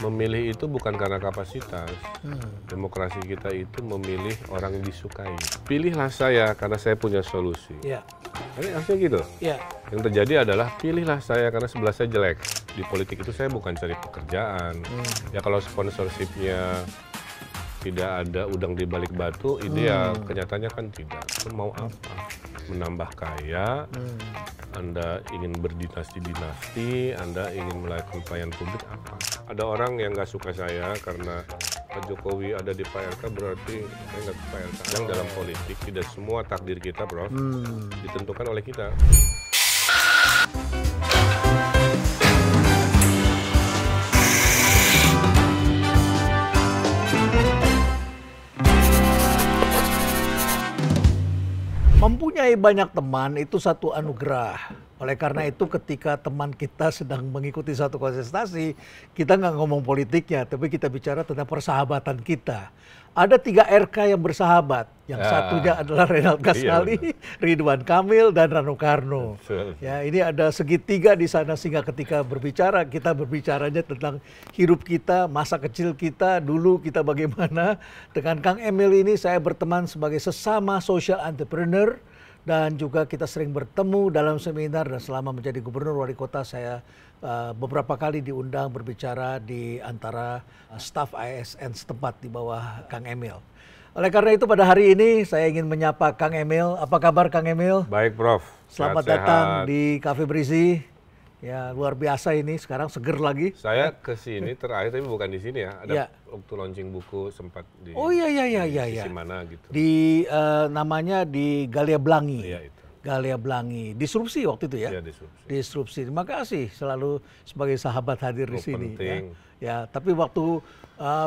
Memilih itu bukan karena kapasitas. Demokrasi kita itu memilih orang yang disukai. Pilihlah saya karena saya punya solusi. Ya. Ini harusnya gitu. Ya. Yang terjadi adalah pilihlah saya karena sebelah saya jelek. Di politik itu saya bukan cari pekerjaan. Ya kalau sponsorshipnya tidak ada udang di balik batu, ideal. Kenyataannya kan tidak. Mau apa? Menambah kaya, Anda ingin berdinasti-dinasti, Anda ingin melakukan pelayanan publik apa? Ada orang yang nggak suka saya karena Pak Jokowi ada di Pak RK, berarti saya nggak suka Pak RK. Yang dalam politik tidak semua takdir kita, Prof, ditentukan oleh kita. Mempunyai banyak teman itu satu anugerah. Oleh karena itu ketika teman kita sedang mengikuti satu kontestasi, kita nggak ngomong politiknya, tapi kita bicara tentang persahabatan kita. Ada 3 RK yang bersahabat. Yang satunya adalah Renald Kasali, Ridwan Kamil, dan Rano Karno. Ya, ini ada segitiga di sana sehingga ketika berbicara, kita berbicaranya tentang hidup kita, masa kecil kita, dulu kita bagaimana. Dengan Kang Emil ini saya berteman sebagai sesama social entrepreneur. Dan juga kita sering bertemu dalam seminar, dan selama menjadi gubernur wali kota saya beberapa kali diundang berbicara di antara staf ASN setempat di bawah Kang Emil. Oleh karena itu pada hari ini saya ingin menyapa Kang Emil. Apa kabar Kang Emil? Baik Prof. Selamat datang di Cafe Berisi. Ya luar biasa ini, sekarang seger lagi. Saya ke sini terakhir tapi bukan di sini ya. Ada waktu launching buku sempat di sisi mana gitu. Di namanya di Galia Blangi. Iya itu. Galia Blangi. Disrupsi waktu itu ya? Iya, disrupsi. Disrupsi. Terima kasih selalu sebagai sahabat hadir di sini. Penting. Ya, tapi waktu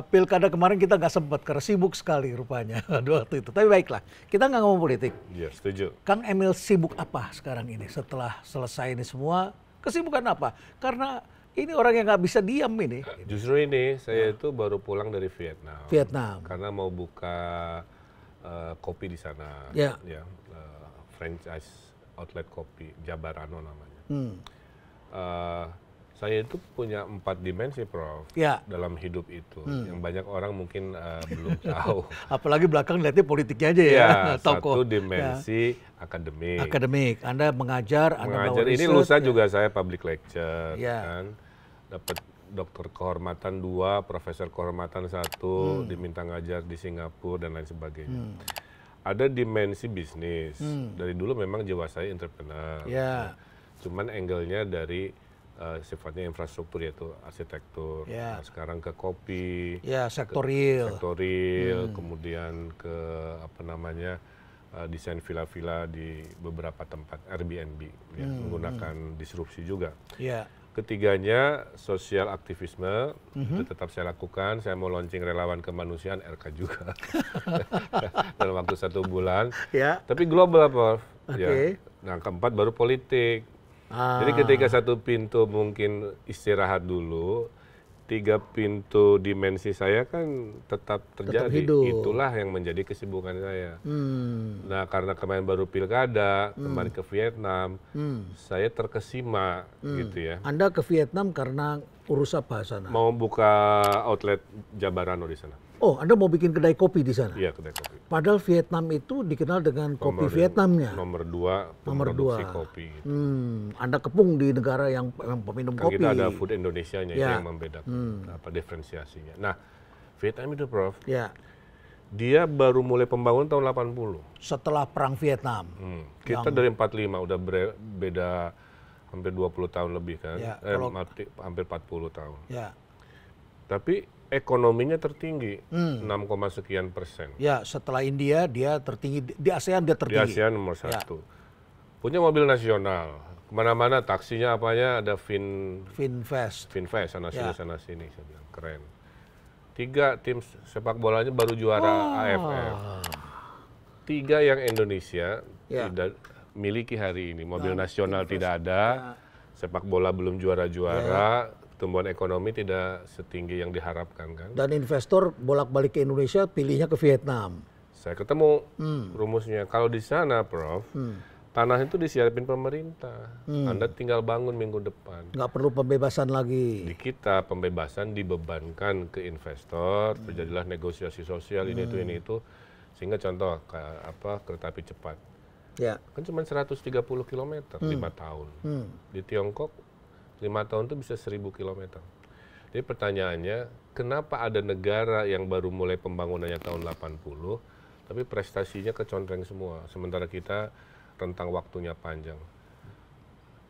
pilkada kemarin kita nggak sempat karena sibuk sekali rupanya waktu itu. Tapi baiklah, kita nggak ngomong politik. Iya, setuju. Kang Emil sibuk apa sekarang ini setelah selesai ini semua? Kesibukan apa? Karena ini orang yang nggak bisa diam ini. Justru ini saya itu baru pulang dari Vietnam. Vietnam. Karena mau buka kopi di sana. Ya. Franchise outlet kopi, Jabarano namanya. Saya itu punya 4 dimensi, Prof. Ya. Dalam hidup itu. Yang banyak orang mungkin belum tahu. Apalagi belakang lihatnya politiknya aja ya. Ya, satu dimensi akademik. Akademik. Anda mengajar, Anda mengajar. Ini lusa juga saya public lecture, Ya. kan. Dapat doktor kehormatan 2, profesor kehormatan 1, diminta ngajar di Singapura dan lain sebagainya. Ada dimensi bisnis. Dari dulu memang jiwa saya entrepreneur. Ya. Cuman angle-nya dari sifatnya infrastruktur, yaitu arsitektur. Ya. Nah, sekarang ke kopi. Ya, sektor real. Kemudian ke apa namanya desain villa-villa di beberapa tempat Airbnb, ya, menggunakan disrupsi juga. Ya. Ketiganya sosial aktivisme, itu tetap saya lakukan. Saya mau launching relawan kemanusiaan RK juga dalam waktu 1 bulan. Ya. Tapi global, Prof. Oke. Ya. Nah, keempat baru politik. Jadi ketika 1 pintu mungkin istirahat dulu, 3 pintu dimensi saya kan tetap terjadi. Itulah yang menjadi kesibukan saya. Nah, karena kemarin baru pilkada, kemarin ke Vietnam, saya terkesima gitu ya. Anda ke Vietnam karena urus apa sana? Mau buka outlet Jabarano di sana. Oh, Anda mau bikin kedai kopi di sana? Iya, kedai kopi. Padahal Vietnam itu dikenal dengan kopi Vietnamnya. Nomor 2 produksi kopi. Gitu. Anda kepung di negara yang peminum Kan kopi. kita ada food Indonesianya itu Ya. yang membedakan diferensiasinya. Nah, Vietnam itu, Prof, Ya. dia baru mulai pembangunan tahun 80. Setelah perang Vietnam. Kita dari 45 udah beda hampir 20 tahun lebih kan. Ya, Hampir 40 tahun. Ya. Tapi ekonominya tertinggi, 6, sekian persen. Ya, setelah India dia tertinggi, di ASEAN dia Di tertinggi. ASEAN nomor 1. Punya mobil nasional, kemana-mana taksinya apanya ada Finvest. sana sini sana sini, saya bilang keren. 3 tim sepak bolanya baru juara AFF. 3 yang Indonesia tidak miliki hari ini. Mobil nasional tidak ada, sepak bola belum juara-juara. Pertumbuhan ekonomi tidak setinggi yang diharapkan kan. Dan investor bolak-balik ke Indonesia pilihnya ke Vietnam. Saya ketemu rumusnya. Kalau di sana, Prof, Tanah itu disiapin pemerintah. Anda tinggal bangun minggu depan. Nggak perlu pembebasan lagi. Di kita pembebasan dibebankan ke investor, terjadilah negosiasi sosial ini itu. Sehingga contoh kayak kereta api cepat. Ya. Kan cuma 130 km 5 tahun. Di Tiongkok 5 tahun itu bisa 1000 km. Jadi pertanyaannya, kenapa ada negara yang baru mulai pembangunannya tahun 80, tapi prestasinya kecontreng semua, sementara kita rentang waktunya panjang.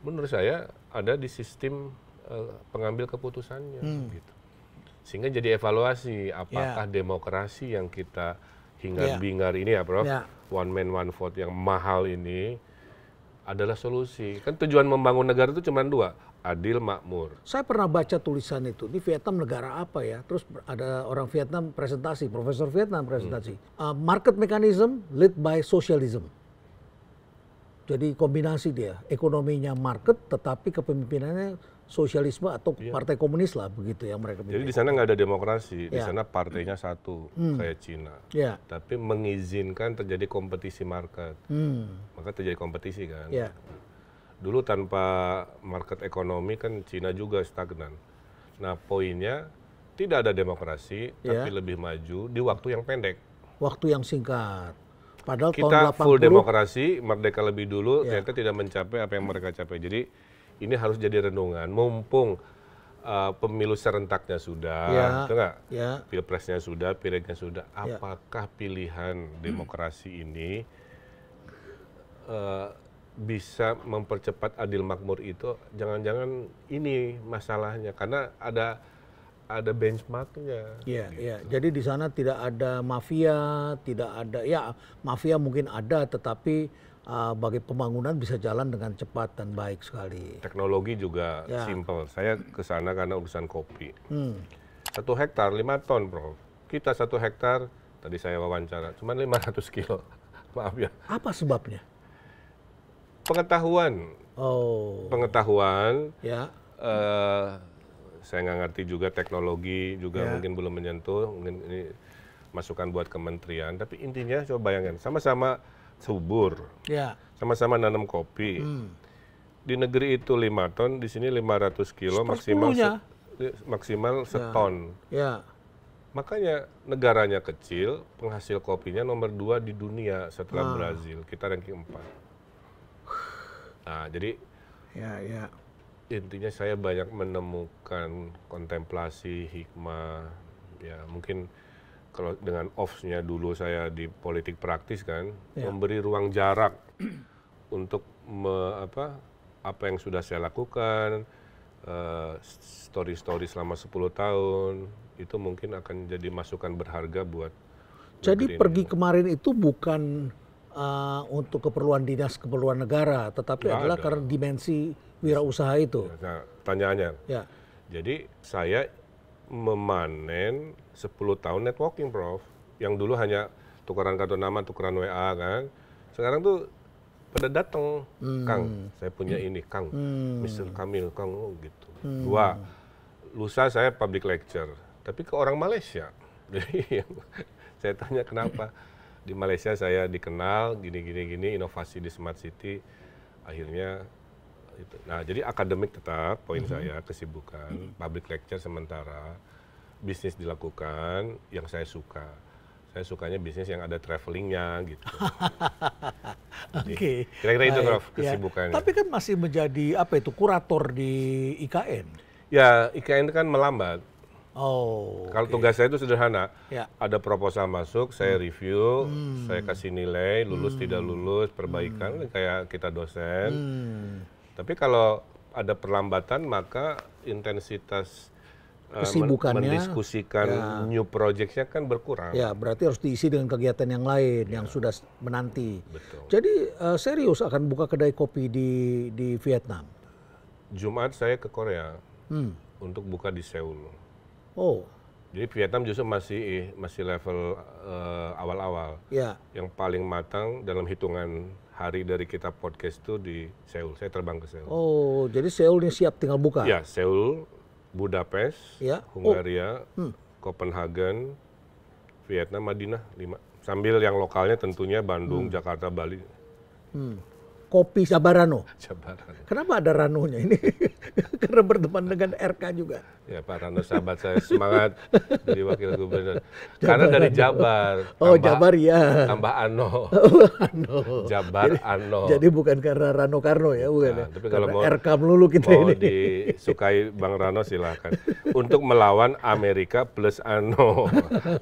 Menurut saya ada di sistem pengambil keputusannya, gitu. Sehingga jadi evaluasi apakah demokrasi yang kita hingar-bingar ini ya, Prof, one man one vote yang mahal ini adalah solusi. Kan tujuan membangun negara itu cuma 2, adil, makmur. Saya pernah baca tulisan itu, di Vietnam negara apa ya? Terus ada orang Vietnam presentasi, profesor Vietnam presentasi. Market mechanism led by socialism. Jadi kombinasi dia, ekonominya market tetapi kepemimpinannya sosialisme atau partai komunis lah, begitu yang mereka pilih. Jadi di sana nggak ada demokrasi, di sana partainya satu, kayak Cina. Tapi mengizinkan terjadi kompetisi market, maka terjadi kompetisi kan. Dulu tanpa market ekonomi kan Cina juga stagnan. Nah poinnya tidak ada demokrasi, tapi lebih maju di waktu yang pendek. Waktu yang singkat. Padahal kita tahun 80, full demokrasi, merdeka lebih dulu, ternyata tidak mencapai apa yang mereka capai. Jadi ini harus jadi renungan, mumpung pemilu serentaknya sudah, betul nggak? Pilpresnya sudah, pilegnya sudah. Apakah pilihan demokrasi ini bisa mempercepat adil makmur itu? Jangan-jangan ini masalahnya, karena ada benchmarknya. Jadi di sana tidak ada mafia, tidak ada, mafia mungkin ada, tetapi bagi pembangunan bisa jalan dengan cepat dan baik sekali. Teknologi juga simple. Saya ke sana karena urusan kopi. 1 hektar 5 ton, Prof. Kita 1 hektar, tadi saya wawancara, cuma 500 kilo. Maaf ya. Apa sebabnya? Pengetahuan. Pengetahuan. Saya nggak ngerti juga teknologi juga mungkin belum menyentuh, mungkin ini masukan buat kementerian. Tapi intinya coba bayangkan, sama-sama subur, sama-sama nanam kopi. Di negeri itu 5 ton, di sini 500 kilo, maksimal seton. Makanya negaranya kecil, penghasil kopinya nomor 2 di dunia setelah Brazil. Kita ranking 4. Nah, jadi intinya saya banyak menemukan kontemplasi, hikmah, mungkin kalau dengan off-nya dulu saya di politik praktis kan, memberi ruang jarak untuk apa yang sudah saya lakukan, story-story selama 10 tahun, itu mungkin akan jadi masukan berharga buat. Jadi pergi kemarin itu bukan untuk keperluan dinas, keperluan negara, tetapi adalah karena dimensi wirausaha itu. Nah, pertanyaannya. Jadi saya memanen 10 tahun networking, Prof. Yang dulu hanya tukeran kartu nama, tukeran WA kan. Sekarang tuh pada datang, Kang, saya punya ini, Kang, Mr. Kamil, Kang, gitu. 2, lusa saya public lecture, tapi ke orang Malaysia. Jadi saya tanya kenapa. Di Malaysia saya dikenal, gini, inovasi di Smart City, akhirnya itu. Nah, jadi akademik tetap, poin saya, kesibukan, public lecture sementara, bisnis dilakukan, yang saya suka. Saya sukanya bisnis yang ada travelingnya, gitu. Kira-kira itu, Prof, kesibukannya. Tapi kan masih menjadi, kurator di IKN? Ya, IKN kan melambat. Kalau tugas saya itu sederhana, ada proposal masuk, saya review, saya kasih nilai, lulus tidak lulus, perbaikan, kayak kita dosen. Tapi kalau ada perlambatan, maka intensitas mendiskusikan new project-nya kan berkurang. Berarti harus diisi dengan kegiatan yang lain yang sudah menanti. Betul. Jadi serius akan buka kedai kopi di Vietnam? Jumat saya ke Korea untuk buka di Seoul. Jadi Vietnam justru masih level awal-awal. Yang paling matang dalam hitungan hari dari kita podcast itu di Seoul. Saya terbang ke Seoul. Jadi Seoul ini siap tinggal buka? Ya, Seoul, Budapest, Hungaria, Copenhagen, Vietnam, Madinah, 5. Sambil yang lokalnya tentunya Bandung, Jakarta, Bali. kopi Jabarano. Jabaran. Kenapa ada Ranonya ini? Karena berteman dengan RK juga. Ya Pak Rano sahabat saya, semangat jadi wakil gubernur. Karena dari Jabar. Oh Jabar ya. Tambah Ano. Ano. Jabar Ano. Jadi bukan karena Rano Karno ya, bukan ya. Tapi kalau Karena mau RK melulu kita mau ini. disukai Bang Rano silahkan. Untuk melawan Amerika plus Ano.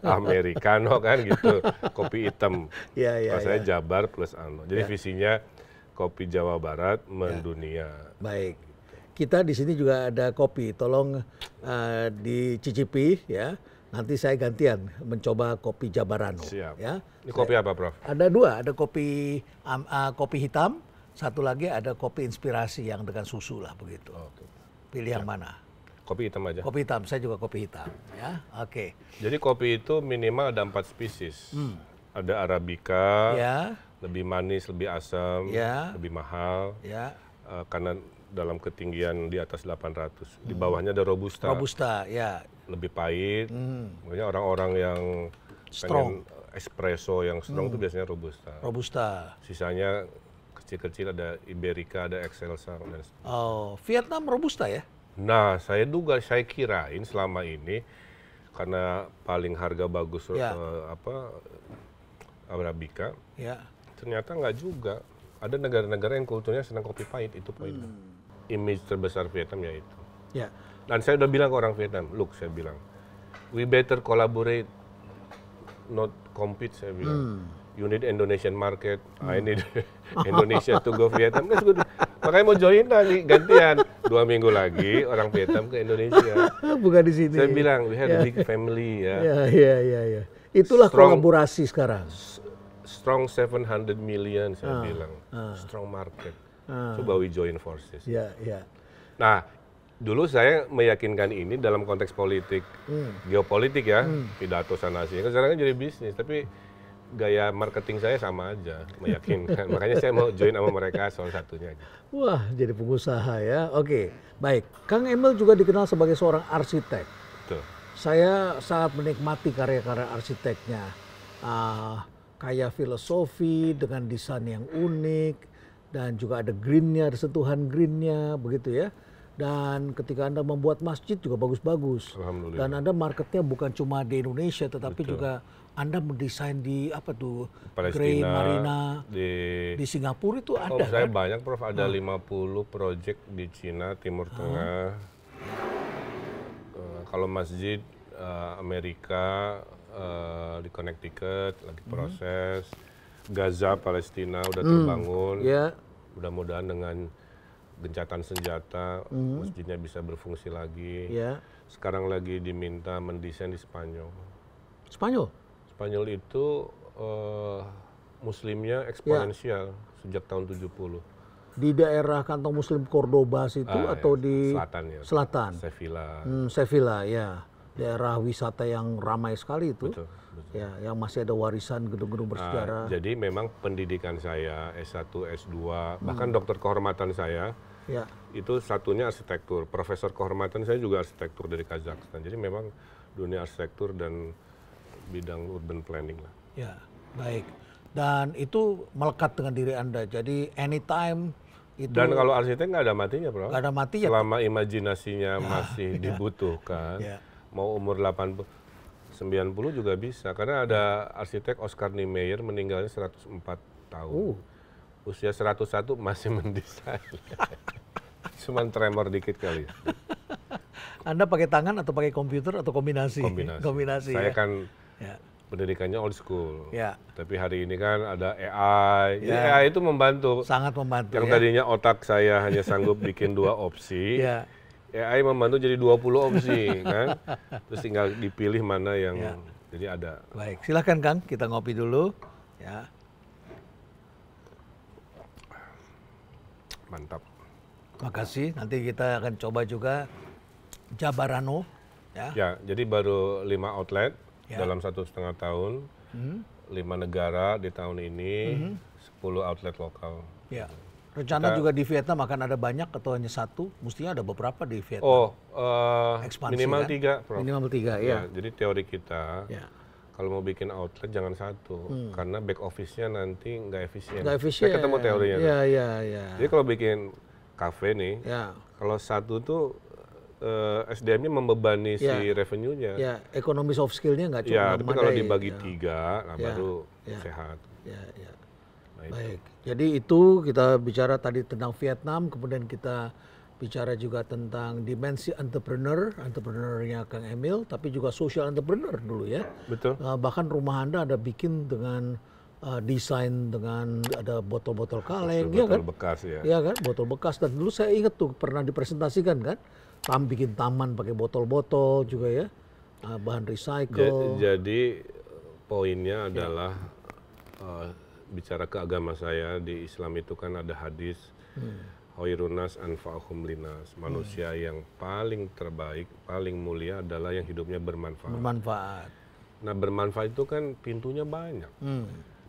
Americano kan gitu. Kopi hitam. Ya, ya, Rasanya ya. Jabar plus Ano. Jadi visinya kopi Jawa Barat mendunia. Baik. Kita di sini juga ada kopi, tolong dicicipi ya. Nanti saya gantian mencoba kopi Jabarano. Siap. Ya. Ini kopi apa, Prof? Ada dua, ada kopi kopi hitam, satu lagi ada kopi inspirasi yang dengan susu lah begitu. Oke. Pilih yang mana? Kopi hitam aja. Kopi hitam, saya juga kopi hitam. Ya, oke. Jadi kopi itu minimal ada 4 spesies. Ada Arabica, Ya, lebih manis, lebih asam, Ya. lebih mahal. ya. Karena dalam ketinggian di atas 800. Di bawahnya ada Robusta, Robusta, ya. lebih pahit. Makanya orang-orang yang Strong. pengen espresso yang strong itu biasanya Robusta. Robusta. Sisanya kecil-kecil ada Iberica, ada Excelsa. Dan Oh, Vietnam Robusta ya? nah, saya kirain selama ini karena paling harga bagus Ya. Arabica, Ya. ternyata nggak juga. Ada negara-negara yang kulturnya senang kopi pahit, itu poinnya. Image terbesar Vietnam ya itu. Ya. Dan saya udah bilang ke orang Vietnam, look saya bilang, we better collaborate, not compete, saya bilang. You need Indonesian market, I need Indonesia to go Vietnam. That's good. Makanya mau join lagi, gantian. 2 minggu lagi orang Vietnam ke Indonesia. Bukan di sini. Saya bilang, we have a big family ya. Ya. Itulah Strong. kolaborasi sekarang. Strong 700 million, saya bilang. Strong market. Coba we join forces. Ya. Nah, dulu saya meyakinkan ini dalam konteks politik, geopolitik ya, pidato sana sini. Sekarang kan jadi bisnis, tapi gaya marketing saya sama aja, meyakinkan. Makanya saya mau join sama mereka salah satunya. Wah, jadi pengusaha ya. Oke, baik. Kang Emil juga dikenal sebagai seorang arsitek. Betul. Saya sangat menikmati karya-karya arsiteknya. Kayak filosofi dengan desain yang unik dan juga ada greennya, ada sentuhan greennya, begitu ya. Dan ketika Anda membuat masjid juga bagus-bagus. Alhamdulillah. Dan Anda marketnya bukan cuma di Indonesia, tetapi Betul. juga Anda mendesain di Palestina, Grand Marina, di di Singapura itu Oh, ada saya kan? banyak, Prof. Ada 50 proyek di Cina, Timur Tengah. Kalau masjid, Amerika, di Connecticut, lagi proses. Gaza, Palestina, udah terbangun. Ya, Mudah-mudahan dengan gencatan senjata, masjidnya bisa berfungsi lagi. ya. Sekarang lagi diminta mendesain di Spanyol. Spanyol. Spanyol itu muslimnya eksponensial sejak tahun 70. Di daerah kantong Muslim Cordoba situ atau Ya, di selatan ya. selatan? Sevilla. Sevilla, ya. Daerah wisata yang ramai sekali itu. Betul. Ya, yang masih ada warisan gedung-gedung bersejarah. Jadi memang pendidikan saya S1, S2, bahkan dokter kehormatan saya Ya. itu satunya arsitektur. Profesor kehormatan saya juga arsitektur dari Kazakhstan. Jadi memang dunia arsitektur dan bidang urban planning lah. Ya, baik. Dan itu melekat dengan diri Anda. Jadi anytime itu Dan kalau arsitek nggak ada matinya, Bro. nggak ada mati ya. Selama imajinasinya masih dibutuhkan, Ya. mau umur 80, 90 juga bisa. Karena ada arsitek Oscar Niemeyer meninggalnya 104 tahun. Usia 101 masih mendesain. Cuman tremor dikit kali. Anda pakai tangan atau pakai komputer atau kombinasi? Kombinasi. ya. Saya kan Ya. pendidikannya old school. Ya. Tapi hari ini kan ada AI. Jadi Ya. AI itu membantu. Sangat membantu Yang ya. tadinya otak saya hanya sanggup bikin 2 opsi. Ya. AI membantu jadi 20 opsi kan. Terus tinggal dipilih mana yang jadi ada. Baik, silakan Kang, kita ngopi dulu. Ya. Mantap. Makasih. Nanti kita akan coba juga Jabarano. Ya. Ya, jadi baru 5 outlet Ya. dalam 1,5 tahun. 5 negara di tahun ini, 10 outlet lokal. Ya. Rencana juga di Vietnam akan ada banyak atau hanya satu? Mestinya ada beberapa di Vietnam. Oh, Ekspansi, minimal kan? 3, Prof. Minimal 3, ya. Jadi teori kita, Ya. kalau mau bikin outlet jangan satu, karena back office-nya nanti nggak efisien. Nggak efisien. Saya ketemu teorinya. Iya, iya, iya. Jadi kalau bikin kafe nih, Ya, kalau satu tuh SDM-nya membebani si Ya. revenue-nya. ya, ekonomi soft skill-nya nggak cukup Ya, tapi kalau memadai. dibagi Ya. 3, nah Ya. baru Ya. sehat. Ya, ya. Nah, itu. Baik. Jadi itu kita bicara tadi tentang Vietnam, kemudian kita bicara juga tentang dimensi entrepreneurnya Kang Emil, tapi juga social entrepreneur dulu ya. Betul. Bahkan rumah Anda ada bikin dengan desain dengan ada botol-botol kaleng, ya kan? Botol bekas ya. Iya kan, botol bekas. Dan dulu saya ingat tuh pernah dipresentasikan kan, bikin taman pakai botol-botol juga ya, bahan recycle. Jadi poinnya adalah bicara ke agama saya, di Islam itu kan ada hadis Khairunas anfa'uhum linas, manusia yang paling terbaik, paling mulia adalah yang hidupnya bermanfaat. Bermanfaat. Nah, bermanfaat itu kan pintunya banyak.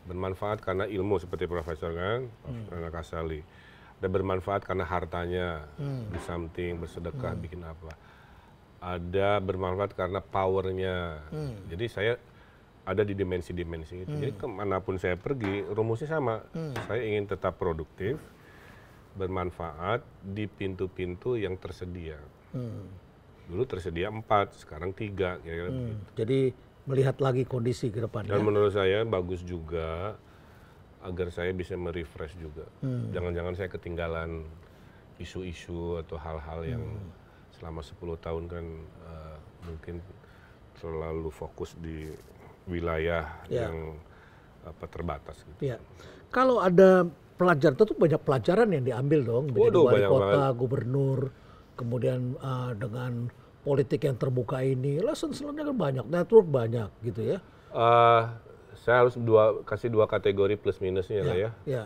Bermanfaat karena ilmu seperti Profesor kan, Anak Kasali. Ada bermanfaat karena hartanya, do something, bersedekah, bikin apa. Ada bermanfaat karena powernya. Jadi saya ada di dimensi-dimensi itu. Jadi kemanapun saya pergi, rumusnya sama. Saya ingin tetap produktif, bermanfaat di pintu-pintu yang tersedia. Dulu tersedia 4, sekarang 3, kira-kira begitu. Jadi melihat lagi kondisi ke depan Dan ya. menurut saya bagus juga agar saya bisa merefresh juga. Jangan-jangan saya ketinggalan isu-isu atau hal-hal yang selama 10 tahun kan mungkin terlalu fokus di wilayah Ya. yang terbatas. Gitu. Ya. Kalau ada pelajaran, tentu banyak pelajaran yang diambil dong, menjadi Waduh, wali banyak kota, banget. gubernur, kemudian dengan politik yang terbuka ini, lessons learned kan banyak, network banyak gitu ya. Saya harus kasih 2 kategori plus minusnya lah ya. Ya.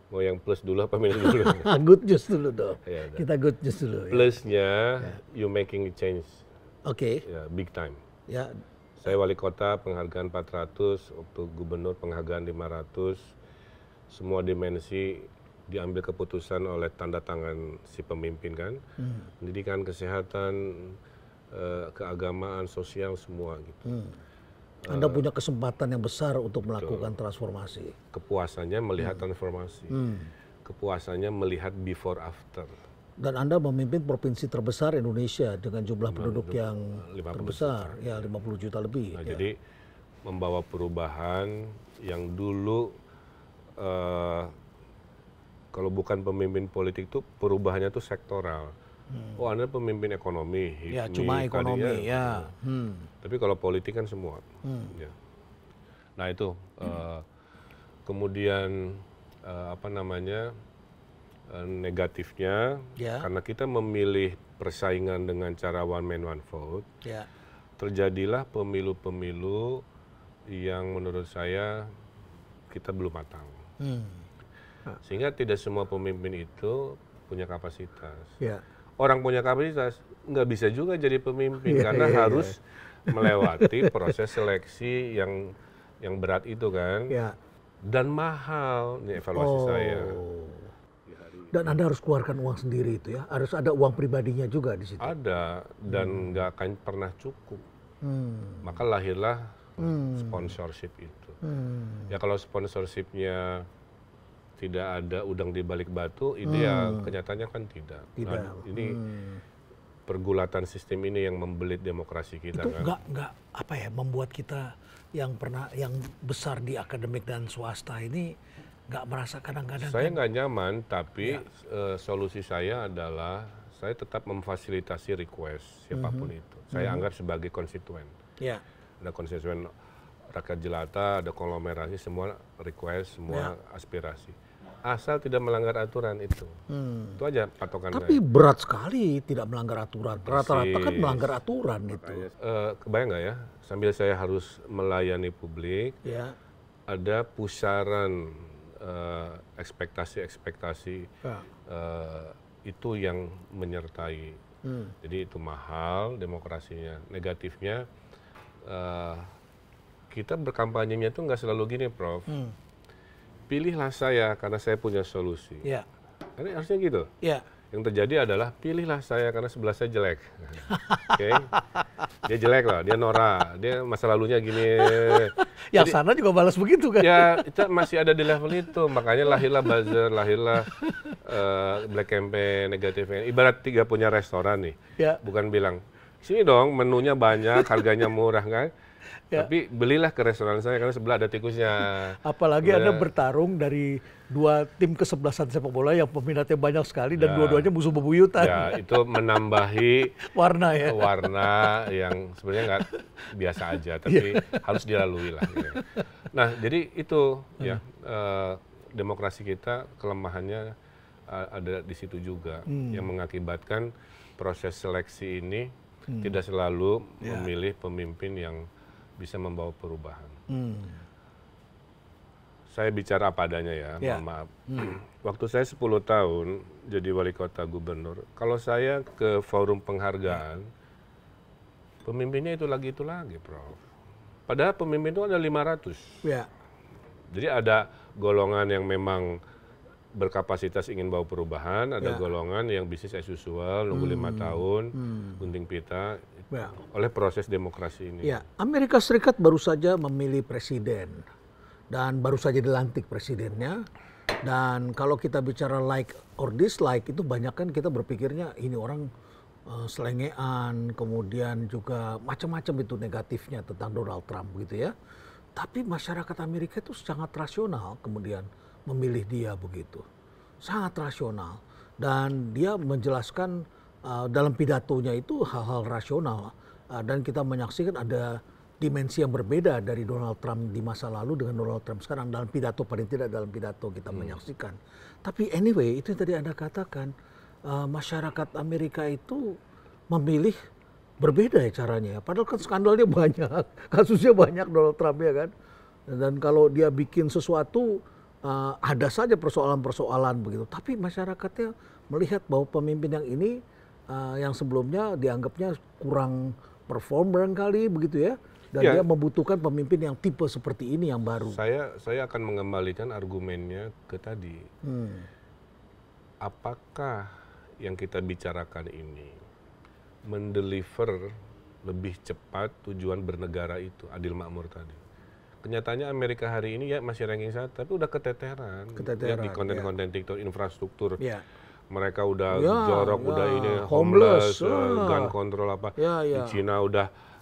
Mau yang plus dulu apa minus dulu? Good news dulu dong. Ya, Kita good news dulu. Ya. Plusnya, you making a change, Oke. ya, big time. Ya. Saya wali kota penghargaan 400, waktu gubernur penghargaan 500, semua dimensi diambil keputusan oleh tanda tangan si pemimpin kan, pendidikan, kesehatan, keagamaan, sosial semua gitu. Anda punya kesempatan yang besar untuk melakukan transformasi. Kepuasannya melihat transformasi, kepuasannya melihat before after. Dan Anda memimpin provinsi terbesar Indonesia dengan jumlah penduduk yang 50 terbesar, ya 50 juta lebih. Nah, Ya. jadi membawa perubahan yang dulu kalau bukan pemimpin politik tuh perubahannya tuh sektoral. Oh, Anda pemimpin ekonomi, Ya, HIPMI, cuma ekonomi, tadinya. ya. Tapi kalau politik kan semua. Ya. Nah itu kemudian negatifnya Ya. karena kita memilih persaingan dengan cara one man one vote, Ya. terjadilah pemilu-pemilu yang menurut saya kita belum matang. Sehingga tidak semua pemimpin itu punya kapasitas. Ya. Orang punya kapasitas nggak bisa juga jadi pemimpin Iya, karena iya, iya. harus melewati proses seleksi yang berat itu kan, Ya. dan mahal nih evaluasi saya. Dan Anda harus keluarkan uang sendiri itu ya. Harus ada uang pribadinya juga di situ. Ada dan nggak akan pernah cukup. Maka lahirlah sponsorship itu. Ya kalau sponsorshipnya tidak ada udang di balik batu, ideal. Kenyataannya kan tidak. Tidak. Nah, ini pergulatan sistem ini yang membelit demokrasi kita Itu kan. nggak apa ya, membuat kita yang besar di akademik dan swasta ini nggak merasa kadang-kadang Saya kan, nggak nyaman, tapi solusi saya adalah saya tetap memfasilitasi request siapapun itu. Saya anggap sebagai konstituen. ya. Ada konstituen rakyat jelata, ada konglomerasi, semua request, semua aspirasi. Asal tidak melanggar aturan itu. Itu aja patokan Tapi saya. berat sekali tidak melanggar aturan. Rata-rata kan Persis. melanggar aturan itu. Kebayang nggak ya, sambil saya harus melayani publik, Ya. ada pusaran ekspektasi-ekspektasi Ya. itu yang menyertai. Jadi itu mahal demokrasinya. Negatifnya kita berkampanyenya tuh nggak selalu gini, Prof. Pilihlah saya karena saya punya solusi. Ya. Karena harusnya gitu. Ya. Yang terjadi adalah pilihlah saya karena sebelah saya jelek. Oke. Dia jelek loh, dia norak, dia masa lalunya gini. Yang Jadi, sana juga balas begitu kan? ya kita masih ada di level itu, makanya lahirlah buzzer, lahirlah black campaign, negatif. Ibarat tiga punya restoran nih, Ya. bukan bilang sini dong menunya banyak, harganya murah kan. Ya. Tapi belilah ke restoran saya karena sebelah ada tikusnya. Apalagi Anda Sebenarnya- bertarung dari dua tim kesebelasan sepak bola yang peminatnya banyak sekali dan dua-duanya musuh bebuyutan. Ya, itu menambahi Warna ya. warna yang sebenarnya nggak biasa aja, tapi harus dilalui lah. Gitu. Nah, jadi itu ya demokrasi kita kelemahannya ada di situ juga, yang mengakibatkan proses seleksi ini tidak selalu memilih pemimpin yang bisa membawa perubahan. Saya bicara apa adanya ya, mohon maaf. Waktu saya 10 tahun jadi wali kota gubernur, kalau saya ke forum penghargaan, pemimpinnya itu lagi, Prof. Padahal pemimpin itu ada 500. Ya. Jadi ada golongan yang memang berkapasitas ingin bawa perubahan, ada golongan yang bisnis as usual, nunggu 5 tahun, gunting pita, oleh proses demokrasi ini. Ya, Amerika Serikat baru saja memilih presiden dan baru saja dilantik presidennya. Dan kalau kita bicara like or dislike itu banyak kan kita berpikirnya ini orang selengean, kemudian juga macam-macam itu negatifnya tentang Donald Trump gitu ya. Tapi masyarakat Amerika itu sangat rasional kemudian memilih dia begitu. Sangat rasional. Dan dia menjelaskan dalam pidatonya itu hal-hal rasional. Dan kita menyaksikan ada dimensi yang berbeda dari Donald Trump di masa lalu dengan Donald Trump sekarang dalam pidato, paling tidak dalam pidato kita menyaksikan. Tapi anyway, itu yang tadi Anda katakan, masyarakat Amerika itu memilih berbeda ya caranya. Padahal kan skandalnya banyak, kasusnya banyak Donald Trump ya kan. Dan kalau dia bikin sesuatu, ada saja persoalan-persoalan begitu. Tapi masyarakatnya melihat bahwa pemimpin yang ini, yang sebelumnya dianggapnya kurang perform barangkali begitu ya. Dan dia membutuhkan pemimpin yang tipe seperti ini yang baru. Saya akan mengembalikan argumennya ke tadi. Apakah yang kita bicarakan ini mendeliver lebih cepat tujuan bernegara itu, adil makmur tadi? Kenyataannya Amerika hari ini ya masih ranking 1, tapi udah keteteran. Lihat di konten-konten TikTok, infrastruktur. Mereka udah jorok, udah ini homeless, gun control apa. Di Cina udah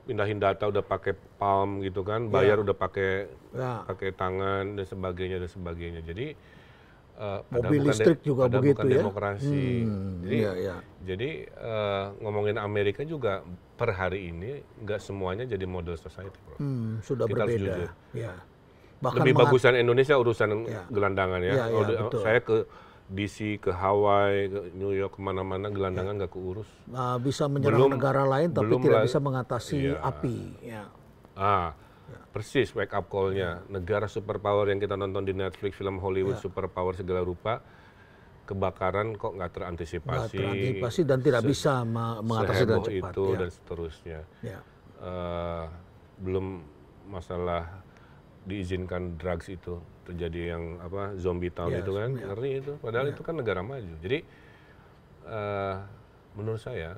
pindahin data udah pakai palm gitu kan, bayar udah pakai tangan dan sebagainya. Jadi mobil listrik juga begitu bukan ya. Demokrasi. Jadi ngomongin Amerika juga per hari ini nggak semuanya jadi model society, Bro. Sudah Kita harus berbeda. jujur. Bahkan lebih bagusan Indonesia urusan gelandangan ya. Betul. Saya ke DC, ke Hawaii, ke New York, kemana-mana gelandangan nggak keurus. Bisa menyerang negara lain tapi tidak bisa mengatasi api. Persis wake up call-nya. Negara superpower yang kita nonton di Netflix, film Hollywood superpower segala rupa, kebakaran kok nggak terantisipasi. Dan tidak bisa mengatasi dengan cepat. Itu dan seterusnya. Belum masalah diizinkan drugs itu terjadi yang zombie town itu kan ngeri itu, padahal itu kan negara maju. Jadi menurut saya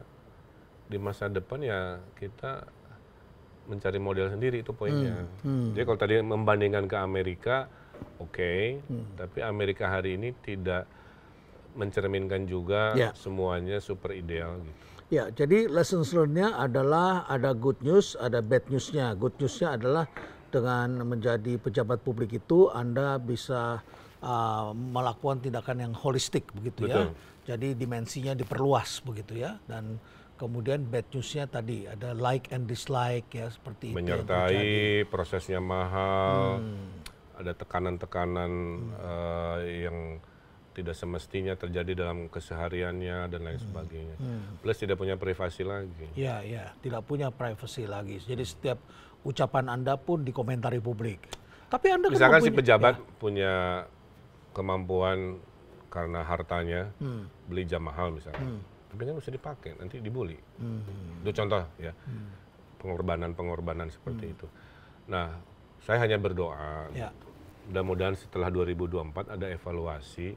di masa depan ya kita mencari model sendiri, itu poinnya. Jadi kalau tadi membandingkan ke Amerika, tapi Amerika hari ini tidak mencerminkan juga semuanya super ideal gitu. Ya, jadi lessons learned-nya adalah ada good news, ada bad news-nya. Good news-nya adalah dengan menjadi pejabat publik itu Anda bisa melakukan tindakan yang holistik begitu. Betul. Ya. Jadi dimensinya diperluas begitu ya. Dan kemudian bad news-nya tadi ada like and dislike ya seperti menyertai itu prosesnya mahal, ada tekanan-tekanan yang tidak semestinya terjadi dalam kesehariannya dan lain sebagainya. Plus tidak punya privasi lagi. Ya, tidak punya privasi lagi. Jadi setiap ucapan Anda pun dikomentari publik. Tapi Anda misalkan si pejabat punya kemampuan karena hartanya beli jam mahal misalnya, tapi kan bisa dipakai nanti dibully. Itu contoh ya, pengorbanan seperti itu. Nah, saya hanya berdoa. Mudah-mudahan setelah 2024 ada evaluasi.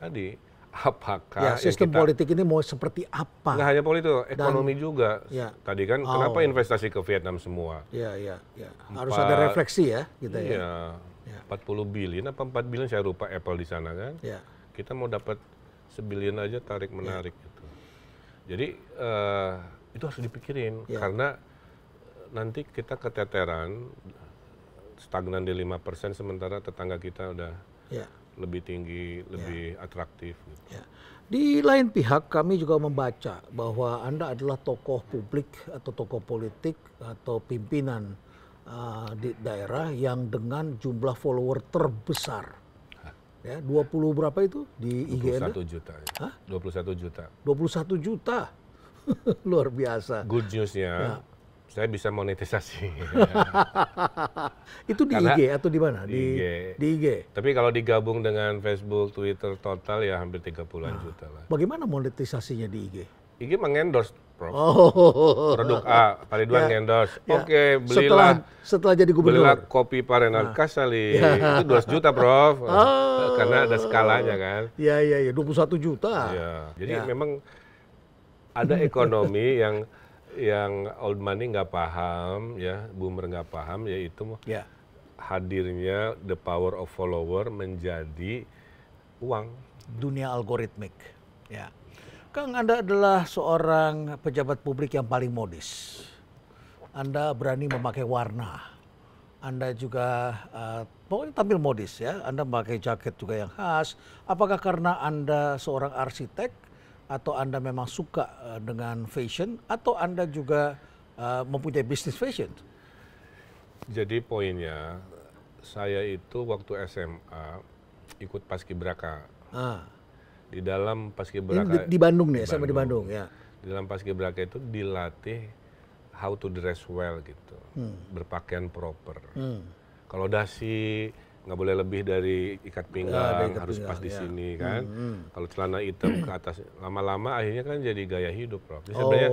Tadi apakah sistem politik ini mau seperti apa? nggak hanya politik, ekonomi juga. Ya. Tadi kan kenapa investasi ke Vietnam semua? Ya. Harus ada refleksi ya, kita ya. 40 billion apa 4 billion saya lupa Apple di sana kan. Ya. Kita mau dapat sebilion aja tarik menarik gitu. Jadi itu harus dipikirin karena nanti kita keteteran stagnan di 5% sementara tetangga kita udah lebih tinggi, lebih atraktif. Gitu. Ya. Di lain pihak kami juga membaca bahwa Anda adalah tokoh publik atau tokoh politik atau pimpinan di daerah yang dengan jumlah follower terbesar. Ya, 20 berapa itu di IG Anda? 21 juta. Ya. 21 juta. 21 juta. Luar biasa. Good news-nya, saya bisa monetisasi. Itu di IG atau di mana? Di IG. Tapi kalau digabung dengan Facebook, Twitter total ya hampir 30-an juta lah. Bagaimana monetisasinya di IG? IG mengendorse, Prof. Produk A, Pak Ridwan ngendorse. Oke, belilah. Setelah jadi gubernur. Belilah kopi Pak Renal Kasali. Itu 200 juta, Prof. Karena ada skalanya kan. Iya, 21 juta. Ya. Jadi memang ada ekonomi yang old money nggak paham, ya, boomer nggak paham, yaitu hadirnya the power of follower menjadi uang. Dunia algoritmik. Ya. Kang, Anda adalah seorang pejabat publik yang paling modis. Anda berani memakai warna. Anda juga pokoknya tampil modis ya. Anda memakai jaket juga yang khas. Apakah karena Anda seorang arsitek atau Anda memang suka dengan fashion atau Anda juga mempunyai bisnis fashion? Jadi poinnya, saya itu waktu SMA ikut Paskibraka. Di dalam Paskibraka di Bandung nih, sama di Bandung ya. Di dalam Paskibraka itu dilatih how to dress well gitu, berpakaian proper. Kalau dasi nggak boleh lebih dari ikat pinggang, harus pas di sini kan. Kalau celana hitam ke atas, lama-lama akhirnya kan jadi gaya hidup, Prof. Jadi sebenarnya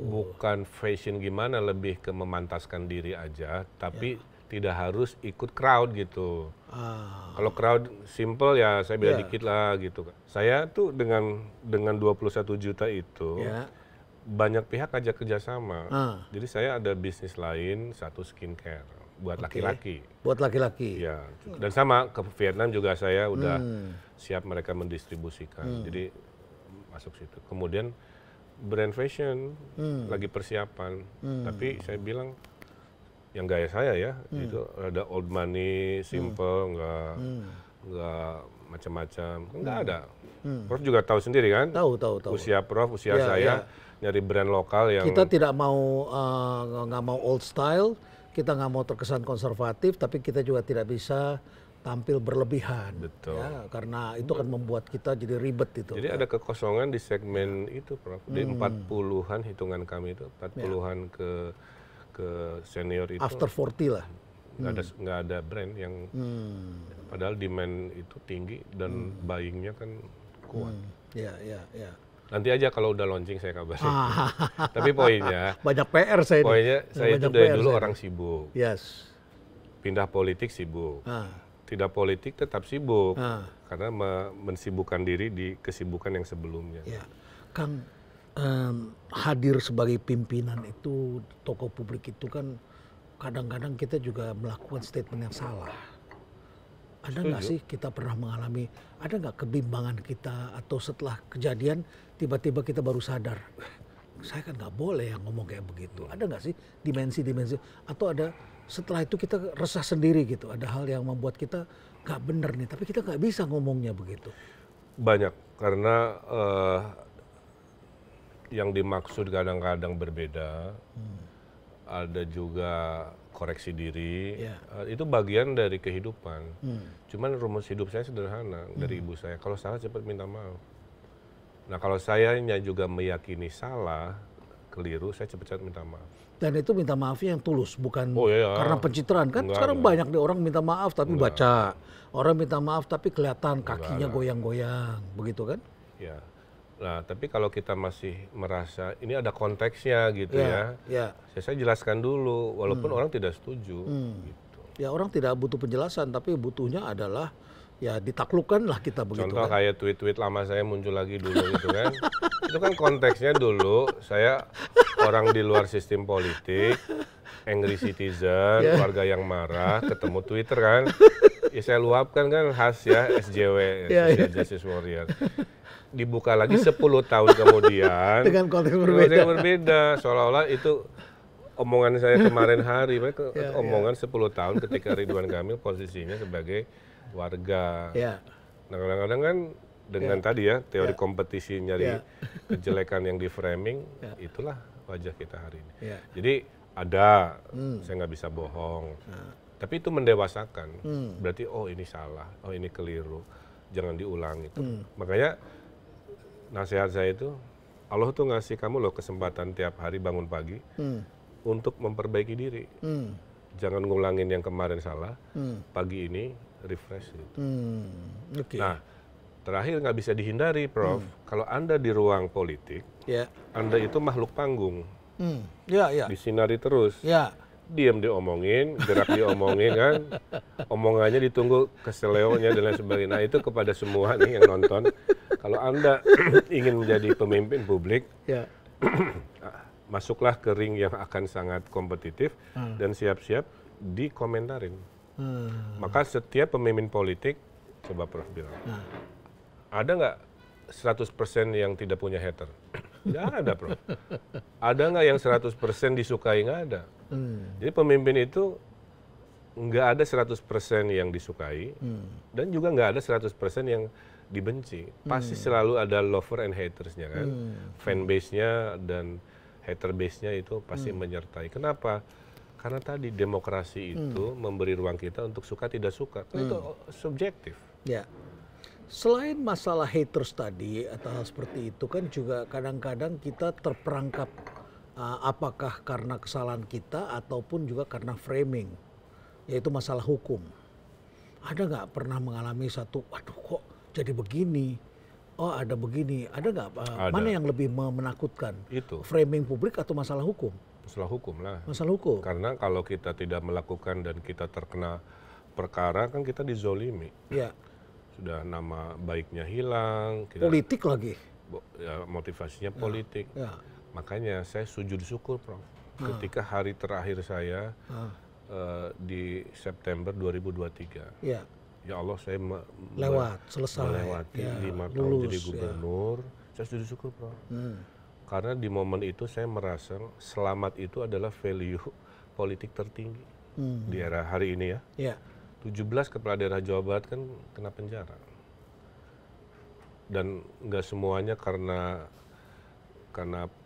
bukan fashion gimana, lebih ke memantaskan diri aja, tapi tidak harus ikut crowd gitu. Kalau crowd simple ya saya beda dikit lah gitu. Saya tuh dengan 21 juta itu banyak pihak ajak kerjasama. Jadi saya ada bisnis lain, satu skincare buat laki-laki. Buat laki-laki. Ya. Dan sama ke Vietnam juga saya udah siap mereka mendistribusikan. Jadi masuk situ. Kemudian brand fashion lagi persiapan. Tapi saya bilang yang gaya saya ya itu ada old money, simple, nggak macam-macam, nggak ada. Prof juga tahu sendiri kan? Tahu. Usia Prof, usia saya nyari brand lokal yang kita tidak mau nggak mau old style, kita nggak mau terkesan konservatif, tapi kita juga tidak bisa tampil berlebihan. Betul. Ya, karena itu akan membuat kita jadi ribet itu. Jadi ada kekosongan di segmen itu, Prof. Di 40-an hitungan kami itu, 40-an ke senior itu after 40 lah. Nggak ada brand yang padahal demand itu tinggi dan buyingnya kan kuat. Ya. Nanti aja kalau udah launching saya kabarin. Tapi poinnya banyak PR saya. Poinnya saya itu dari dulu orang sibuk. Yes. Pindah politik sibuk. Tidak politik tetap sibuk karena mensibukkan diri di kesibukan yang sebelumnya. Ya. Kang, hadir sebagai pimpinan itu, tokoh publik itu kan kadang-kadang kita juga melakukan statement yang salah. Ada nggak sih kita pernah mengalami, ada nggak kebimbangan kita atau setelah kejadian tiba-tiba kita baru sadar, saya kan nggak boleh yang ngomong kayak begitu. Ada nggak sih dimensi-dimensi atau ada setelah itu kita resah sendiri gitu, ada hal yang membuat kita nggak bener nih, tapi kita nggak bisa ngomongnya begitu. Banyak, karena yang dimaksud kadang-kadang berbeda, ada juga koreksi diri, itu bagian dari kehidupan. Cuman rumus hidup saya sederhana dari ibu saya, kalau salah cepat minta maaf. Nah kalau saya juga meyakini salah, keliru, saya cepat-cepat minta maaf. Dan itu minta maafnya yang tulus, bukan karena pencitraan. Kan sekarang banyak nih orang minta maaf tapi baca, orang minta maaf tapi kelihatan kakinya goyang-goyang, begitu kan? Ya. Nah, tapi kalau kita masih merasa ini ada konteksnya gitu saya jelaskan dulu, walaupun orang tidak setuju. Gitu. Ya orang tidak butuh penjelasan, tapi butuhnya adalah ya ditaklukkan lah kita begitu Contoh kan. kayak tweet-tweet lama saya muncul lagi dulu gitu kan. Itu kan konteksnya dulu saya orang di luar sistem politik, angry citizen, warga yang marah, ketemu Twitter kan. Ya saya luapkan kan khas ya SJW, Social Justice Warrior. Dibuka lagi 10 tahun kemudian Dengan konteks berbeda. berbeda. Seolah-olah itu omongan saya kemarin hari, omongan 10 tahun ketika Ridwan Kamil posisinya sebagai warga. Ya. Nah kadang-kadang kan dengan tadi ya teori kompetisi nyari kejelekan yang di framing, itulah wajah kita hari ini. Ya. Jadi ada, saya nggak bisa bohong. Tapi itu mendewasakan. Berarti oh ini salah, oh ini keliru, jangan diulang itu. Makanya nasihat saya itu, Allah tuh ngasih kamu loh kesempatan tiap hari bangun pagi untuk memperbaiki diri. Jangan ngulangin yang kemarin salah, pagi ini refresh gitu. Oke. Nah, terakhir nggak bisa dihindari, Prof. Kalau Anda di ruang politik, Anda itu makhluk panggung. Disinari terus. Diam diomongin, gerak diomongin kan. Omongannya ditunggu keseleonya dan lain sebagainya. Nah, itu kepada semua nih yang nonton. Kalau Anda ingin menjadi pemimpin publik, masuklah ke ring yang akan sangat kompetitif dan siap-siap dikomentarin. Maka setiap pemimpin politik, coba Prof bilang, ada nggak 100% yang tidak punya hater? Nggak ada, Prof. Ada nggak yang 100% disukai? Nggak ada. Jadi pemimpin itu nggak ada 100% yang disukai dan juga nggak ada 100% yang dibenci. Pasti selalu ada lover and hatersnya kan. Fanbase-nya dan hater base-nya itu pasti menyertai. Kenapa? Karena tadi demokrasi itu memberi ruang kita untuk suka tidak suka. Itu subjektif. Ya. Selain masalah haters tadi atau hal seperti itu kan juga kadang-kadang kita terperangkap apakah karena kesalahan kita ataupun juga karena framing, yaitu masalah hukum. Ada nggak pernah mengalami satu, waduh kok jadi begini? Oh ada begini, ada nggak? Mana yang lebih menakutkan? Itu. Framing publik atau masalah hukum? Masalah hukum lah. Masalah hukum. Karena kalau kita tidak melakukan dan kita terkena perkara kan kita dizolimi. Ya. Sudah nama baiknya hilang. Politik lagi. Ya, motivasinya politik. Ya. Makanya saya sujud syukur, Prof. Ketika hari terakhir saya di September 2023. Ya. Ya Allah, saya selesai. Melewati 5 tahun jadi gubernur. Saya sujud syukur, Prof. Karena di momen itu saya merasa selamat itu adalah value politik tertinggi di era hari ini ya. 17 kepala daerah Jawa Barat kan kena penjara. Dan nggak semuanya karena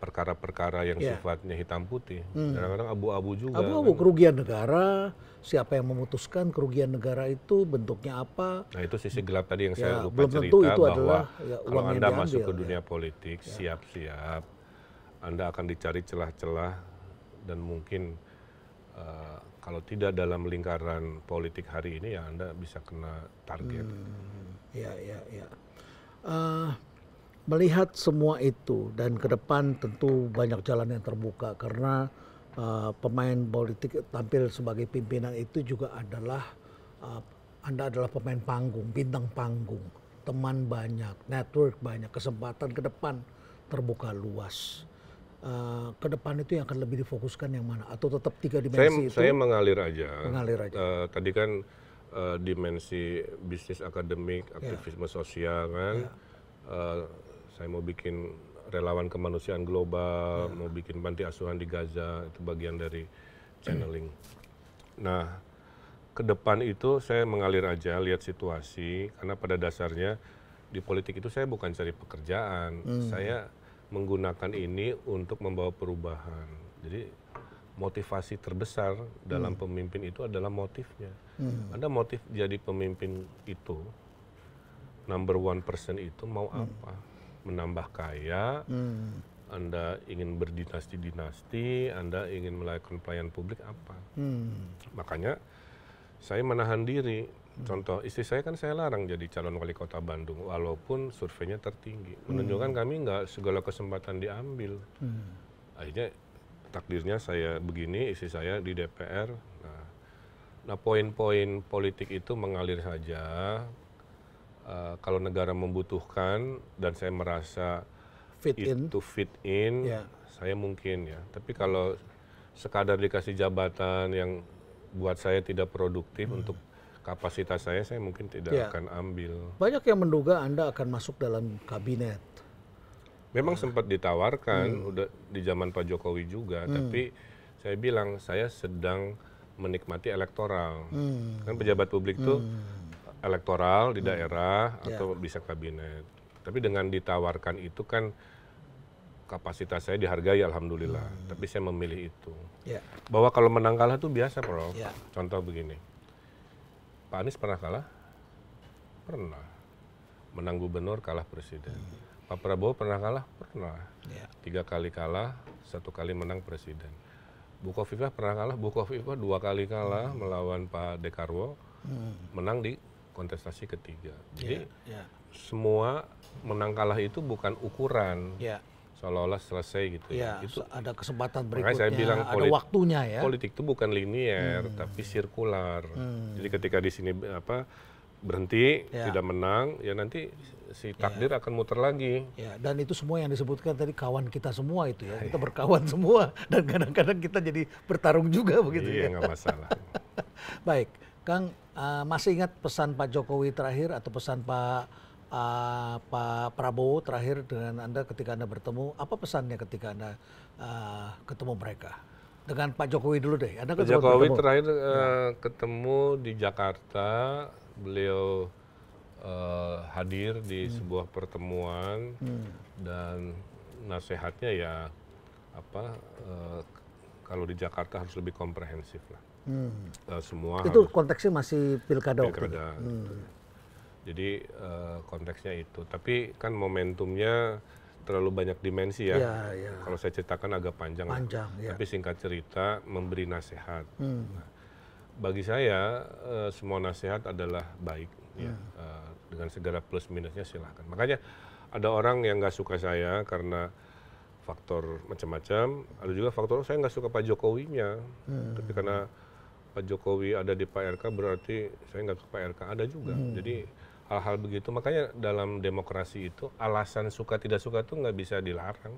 perkara-perkara yang sifatnya hitam putih. Kadang-kadang abu-abu juga. Abu-abu kan? Kerugian negara, siapa yang memutuskan kerugian negara itu bentuknya apa? Nah itu sisi gelap tadi yang saya lupa belum cerita tentu itu bahwa adalah, kalau Anda masuk ke dunia politik, siap-siap Anda akan dicari celah-celah dan mungkin kalau tidak dalam lingkaran politik hari ini ya Anda bisa kena target. Melihat semua itu dan ke depan tentu banyak jalan yang terbuka karena pemain politik tampil sebagai pimpinan itu juga adalah Anda adalah pemain panggung, bintang panggung, teman banyak, network banyak, kesempatan ke depan terbuka luas. Ke depan itu yang akan lebih difokuskan yang mana? Atau tetap 3 dimensi itu? Saya mengalir aja. Tadi kan dimensi bisnis akademik, aktivisme sosial kan. Saya mau bikin relawan kemanusiaan global, mau bikin panti asuhan di Gaza, itu bagian dari channeling. Nah, ke depan itu saya mengalir aja, lihat situasi, karena pada dasarnya di politik itu saya bukan cari pekerjaan, saya menggunakan ini untuk membawa perubahan. Jadi motivasi terbesar dalam pemimpin itu adalah motifnya. Ada motif jadi pemimpin itu, number 1% itu mau apa? Menambah kaya, Anda ingin berdinasti-dinasti, Anda ingin melakukan pelayanan publik apa? Makanya saya menahan diri. Contoh, istri saya kan saya larang jadi calon wali kota Bandung, walaupun surveinya tertinggi. Menunjukkan kami nggak segala kesempatan diambil. Akhirnya takdirnya saya begini, istri saya di DPR. Nah poin-poin politik itu mengalir saja. kalau negara membutuhkan dan saya merasa Fit in. itu fit in, Ya. saya mungkin ya. Tapi kalau sekadar dikasih jabatan yang buat saya tidak produktif untuk kapasitas saya mungkin tidak Ya. akan ambil. Banyak yang menduga Anda akan masuk dalam kabinet. Memang sempat ditawarkan udah di zaman Pak Jokowi juga, tapi saya bilang saya sedang menikmati elektoral. Kan pejabat publik tuh elektoral di daerah atau bisa kabinet. Tapi dengan ditawarkan itu kan kapasitas saya dihargai alhamdulillah. Tapi saya memilih itu. Ya. Bahwa kalau menang kalah tuh biasa, Prof. Ya. Contoh begini. Pak Anies pernah kalah? Pernah. Menang gubernur, kalah presiden. Pak Prabowo pernah kalah? Pernah. Ya. 3 kali kalah, 1 kali menang presiden. Bu Khofifah pernah kalah? Bu Khofifah 2 kali kalah melawan Pak Dekarwo, menang di kontestasi ketiga. Jadi Ya. semua menang kalah itu bukan ukuran Ya. seolah-olah selesai gitu Ya. ya. Itu Ada kesempatan makanya berikutnya. saya bilang ada waktunya ya. politik itu bukan linier tapi sirkular. Jadi ketika di sini berhenti Ya. tidak menang, ya nanti si takdir akan muter lagi. Ya, dan itu semua yang disebutkan tadi kawan kita semua itu ya. Kita berkawan semua dan kadang-kadang kita jadi bertarung juga begitu Iya, ya. nggak masalah. Baik, Kang, masih ingat pesan Pak Jokowi terakhir atau pesan Pak Prabowo terakhir dengan Anda ketika Anda bertemu? Apa pesannya ketika Anda ketemu mereka? Dengan Pak Jokowi dulu deh. Anda Pak Jokowi terakhir ketemu di Jakarta, beliau hadir di sebuah pertemuan dan nasihatnya ya kalau di Jakarta harus lebih komprehensif lah. Semua itu harus konteksnya masih pilkada waktu itu. pilkada. Jadi konteksnya itu. Tapi kan momentumnya terlalu banyak dimensi ya. Ya, ya. Kalau saya ceritakan agak panjang. Panjang, ya. Tapi singkat cerita memberi nasihat. Nah, bagi saya semua nasihat adalah baik. Ya. Dengan segala plus minusnya silahkan. Makanya ada orang yang nggak suka saya karena faktor macam-macam. Ada juga faktor saya nggak suka Pak Jokowinya. Tapi karena Pak Jokowi ada di Pak RK berarti saya nggak suka Pak RK. Ada juga. Jadi hal-hal begitu. Makanya dalam demokrasi itu alasan suka tidak suka itu nggak bisa dilarang.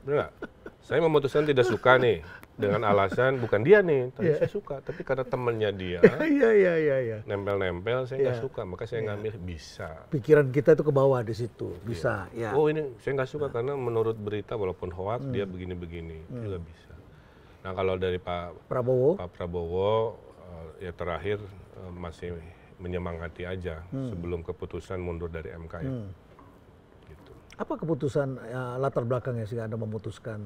Benar nggak? Saya memutuskan tidak suka nih dengan alasan bukan dia nih, tapi saya suka. Tapi karena temennya dia Iya. nempel-nempel, saya nggak suka, maka saya ngambil bisa. Pikiran kita itu ke bawah di situ, bisa. Ya. Oh ini saya nggak suka karena menurut berita walaupun hoax dia begini-begini, juga bisa. Nah kalau dari Pak Prabowo ya terakhir masih menyemangati aja sebelum keputusan mundur dari MK ya. Gitu. Apa keputusan latar belakangnya sehingga Anda memutuskan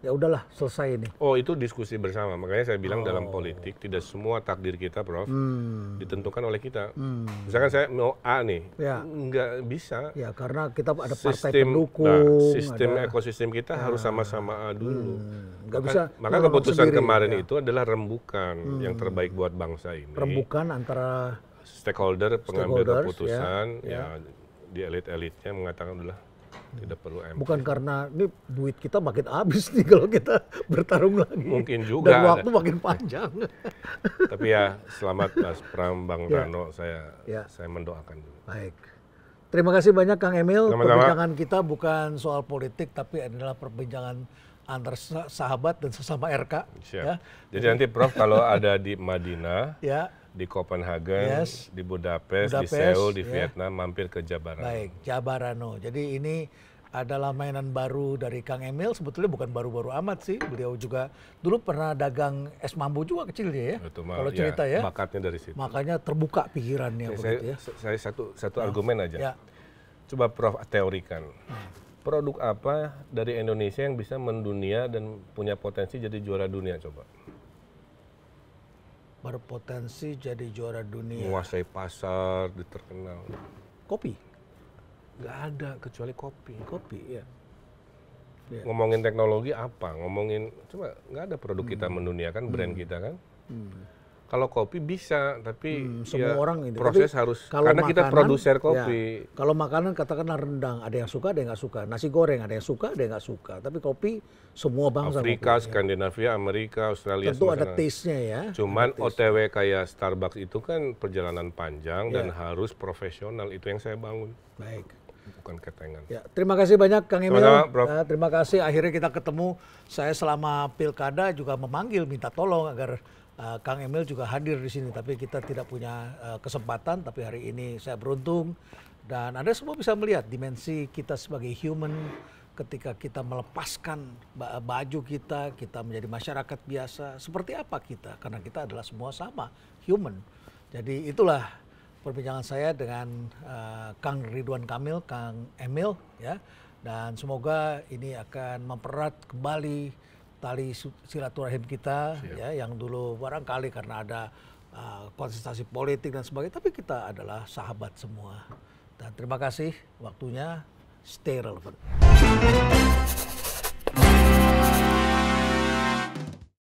ya udahlah selesai ini? Oh itu diskusi bersama, makanya saya bilang dalam politik tidak semua takdir kita, Prof, ditentukan oleh kita. Misalkan saya mau A nih, nggak bisa. Ya karena kita ada partai pendukung. Sistem ekosistem kita harus sama-sama A dulu. Nggak bisa. Maka keputusan kemarin itu adalah rembukan yang terbaik buat bangsa ini. Rembukan antara stakeholder pengambil keputusan, ya di elit-elitnya mengatakan adalah tidak perlu MK. Bukan karena ini duit kita makin habis nih kalau kita bertarung lagi. Mungkin juga. Dan waktu makin panjang. Tapi ya selamat Mas Pram, Bang Rano, saya mendoakan dulu. Baik. Terima kasih banyak Kang Emil. Sama-sama. Perbincangan kita bukan soal politik tapi adalah perbincangan antar sahabat dan sesama RK. Siap. Ya. Jadi nanti Prof kalau ada di Madinah, di Copenhagen, di Budapest, di Seoul, di Vietnam, mampir ke Jabarano. Baik, Jabarano. Jadi ini adalah mainan baru dari Kang Emil. Sebetulnya bukan baru-baru amat sih. Beliau juga dulu pernah dagang es mambu juga kecilnya ya. Betul, kalau cerita ya. Bakatnya dari situ. Makanya terbuka pikirannya begitu ya. Saya satu argumen aja. Coba Prof teorikan. Produk apa dari Indonesia yang bisa mendunia dan punya potensi jadi juara dunia coba? Berpotensi jadi juara dunia. Menguasai pasar, terkenal. Kopi? Nggak ada kecuali kopi. Kopi, ya. Ngomongin teknologi apa? Ngomongin, coba nggak ada produk kita mendunia kan, brand kita kan. Kalau kopi bisa, tapi semua orang ini. proses Tapi harus, kalau karena kita makanan, produser ya, kopi. kalau makanan katakanlah rendang, ada yang suka, ada yang nggak suka. Nasi goreng, ada yang suka, ada yang nggak suka. Tapi kopi, semua bangsa Afrika, kopi, Skandinavia, Amerika, Australia, tentu semua ada sana. taste-nya ya. Cuman Ada taste. OTW kayak Starbucks itu kan perjalanan panjang dan Ya. harus profesional. Itu yang saya bangun, Baik. bukan ketengan. Ya, terima kasih banyak Kang Emil. Sama-sama, Prof. Terima kasih. Akhirnya kita ketemu. Saya selama pilkada juga memanggil, minta tolong agar Kang Emil juga hadir di sini. Tapi kita tidak punya kesempatan. Tapi hari ini saya beruntung dan Anda semua bisa melihat dimensi kita sebagai human ketika kita melepaskan baju kita menjadi masyarakat biasa. Seperti apa kita? Karena kita adalah semua sama, human. Jadi itulah perbincangan saya dengan Kang Ridwan Kamil, Kang Emil, ya, dan semoga ini akan mempererat kembali tali silaturahim kita, ya, yang dulu barangkali karena ada kontestasi politik dan sebagainya, tapi kita adalah sahabat semua. Dan terima kasih waktunya, stay relevant.